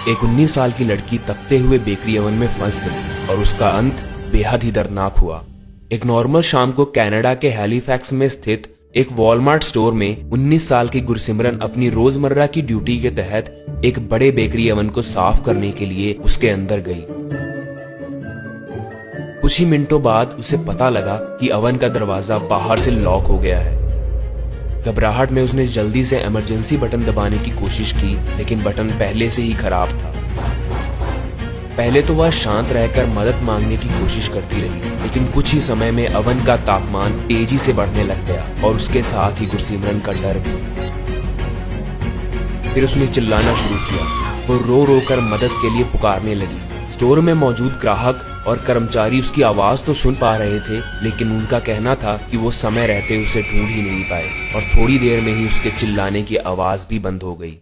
एक 19 साल की लड़की तपते हुए बेकरी ओवन में फंस गई और उसका अंत बेहद ही दर्दनाक हुआ। एक नॉर्मल शाम को कनाडा के हैलिफैक्स में स्थित एक वॉलमार्ट स्टोर में 19 साल की गुरसिमरन अपनी रोजमर्रा की ड्यूटी के तहत एक बड़े बेकरी ओवन को साफ करने के लिए उसके अंदर गई। कुछ ही मिनटों बाद उसे पता लगा कि ओवन का दरवाजा बाहर से लॉक हो गया है। घबराहट में उसने जल्दी से इमरजेंसी बटन दबाने की कोशिश की, लेकिन बटन पहले से ही खराब था। पहले तो वह शांत रहकर मदद मांगने की कोशिश करती रही, लेकिन कुछ ही समय में ओवन का तापमान तेजी से बढ़ने लग गया और उसके साथ ही गुरसिमरन का डर भी। फिर उसने चिल्लाना शुरू किया। वो रो रो कर मदद के लिए पुकारने लगी। स्टोर में मौजूद ग्राहक और कर्मचारी उसकी आवाज तो सुन पा रहे थे, लेकिन उनका कहना था कि वो समय रहते उसे ढूंढ ही नहीं पाए और थोड़ी देर में ही उसके चिल्लाने की आवाज भी बंद हो गई।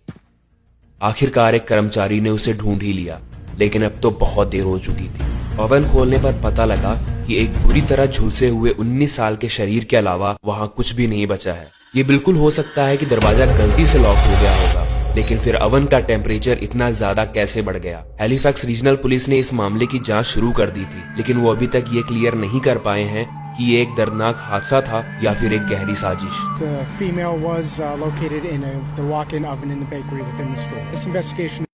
आखिरकार एक कर्मचारी ने उसे ढूंढ ही लिया, लेकिन अब तो बहुत देर हो चुकी थी। ओवन खोलने पर पता लगा कि एक बुरी तरह झुलसे हुए 19 साल के शरीर के अलावा वहां कुछ भी नहीं बचा है। ये बिल्कुल हो सकता है कि दरवाजा गलती से लॉक हो गया होगा, लेकिन फिर ओवन का टेम्परेचर इतना ज्यादा कैसे बढ़ गया? हैलिफैक्स रीजनल पुलिस ने इस मामले की जांच शुरू कर दी थी, लेकिन वो अभी तक ये क्लियर नहीं कर पाए हैं कि ये एक दर्दनाक हादसा था या फिर एक गहरी साजिश। The female was located in the walk-in oven in the bakery within the store. This investigation